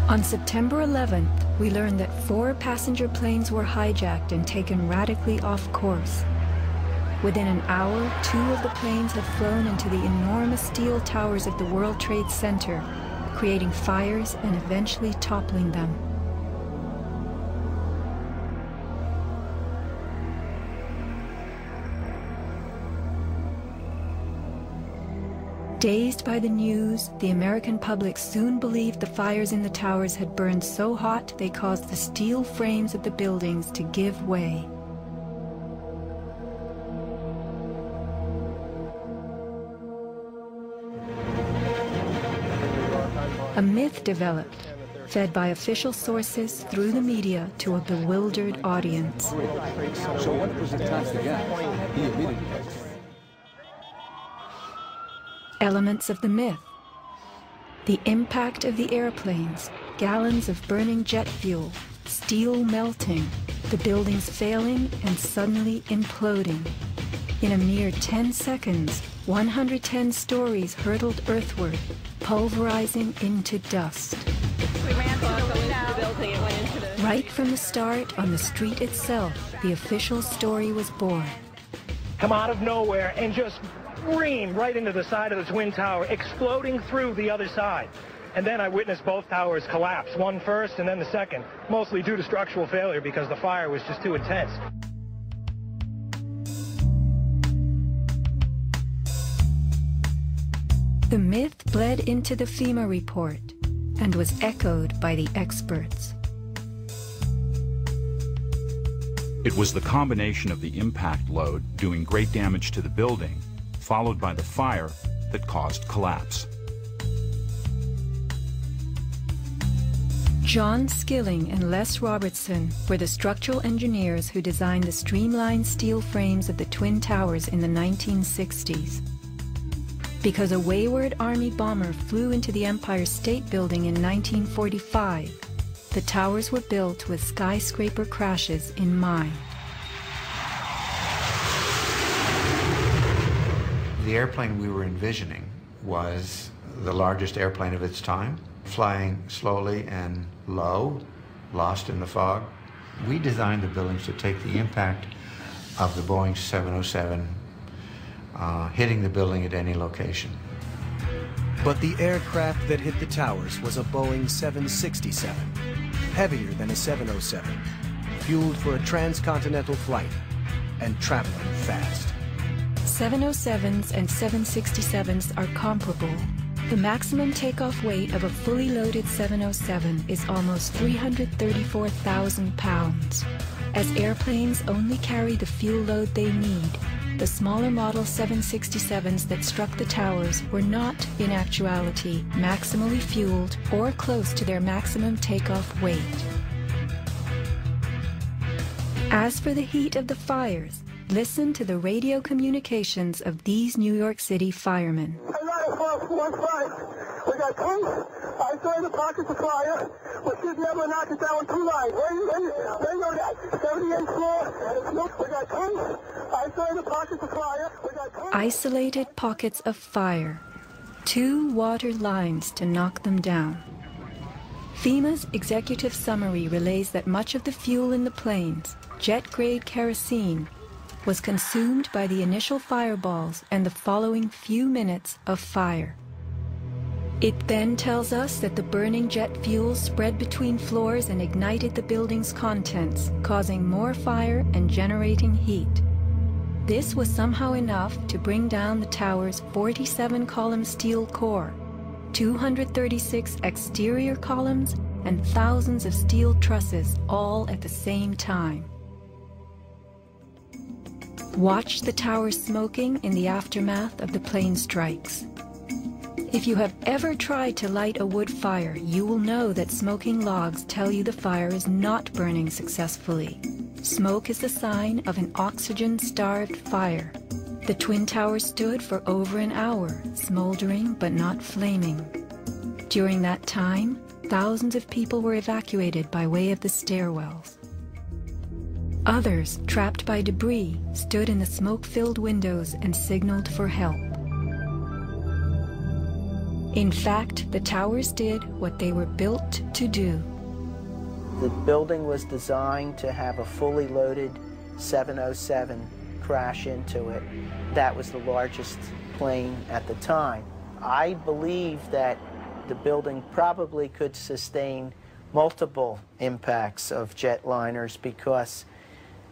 On September 11th, we learned that 4 passenger planes were hijacked and taken radically off course. Within an hour, 2 of the planes had flown into the enormous steel towers of the World Trade Center, creating fires and eventually toppling them. Dazed by the news, the American public soon believed the fires in the towers had burned so hot they caused the steel frames of the buildings to give way. A myth developed, fed by official sources through the media to a bewildered audience. So what was attacked again? He admitted it. Elements of the myth. The impact of the airplanes, gallons of burning jet fuel, steel melting, the buildings failing and suddenly imploding. In a mere 10 seconds, 110 stories hurtled earthward, pulverizing into dust. We ran through the building and went into the... Right from the start, on the street itself, the official story was born. Come out of nowhere and just scream right into the side of the Twin Tower, exploding through the other side. And then I witnessed both towers collapse, one first and then the second, mostly due to structural failure because the fire was just too intense. The myth bled into the FEMA report and was echoed by the experts. It was the combination of the impact load doing great damage to the building, followed by the fire, that caused collapse. John Skilling and Les Robertson were the structural engineers who designed the streamlined steel frames of the Twin Towers in the 1960s. Because a wayward Army bomber flew into the Empire State Building in 1945, the towers were built with skyscraper crashes in mind. The airplane we were envisioning was the largest airplane of its time, flying slowly and low, lost in the fog. We designed the buildings to take the impact of the Boeing 707 hitting the building at any location. But the aircraft that hit the towers was a Boeing 767, heavier than a 707, fueled for a transcontinental flight and traveling fast. 707s and 767s are comparable. The maximum takeoff weight of a fully loaded 707 is almost 334,000 pounds. As airplanes only carry the fuel load they need, the smaller model 767s that struck the towers were not, in actuality, maximally fueled or close to their maximum takeoff weight. As for the heat of the fires, listen to the radio communications of these New York City firemen. We got tanks. I saw the pockets of fire. We should never knock it down 2 lines. They know that. 78th floor. We got tanks. I saw the pockets of fire. We got tanks. Isolated pockets of fire. 2 water lines to knock them down. FEMA's executive summary relays that much of the fuel in the planes, jet-grade kerosene, was consumed by the initial fireballs and the following few minutes of fire. It then tells us that the burning jet fuel spread between floors and ignited the building's contents, causing more fire and generating heat. This was somehow enough to bring down the tower's 47-column steel core, 236 exterior columns, and thousands of steel trusses all at the same time. Watch the tower smoking in the aftermath of the plane strikes. If you have ever tried to light a wood fire, you will know that smoking logs tell you the fire is not burning successfully. Smoke is the sign of an oxygen-starved fire. The Twin Towers stood for over an hour, smoldering but not flaming. During that time, thousands of people were evacuated by way of the stairwells. Others, trapped by debris, stood in the smoke-filled windows and signaled for help. In fact, the towers did what they were built to do. The building was designed to have a fully loaded 707 crash into it. That was the largest plane at the time. I believe that the building probably could sustain multiple impacts of jetliners because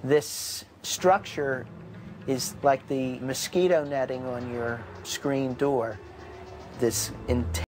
this structure is like the mosquito netting on your screen door. This intense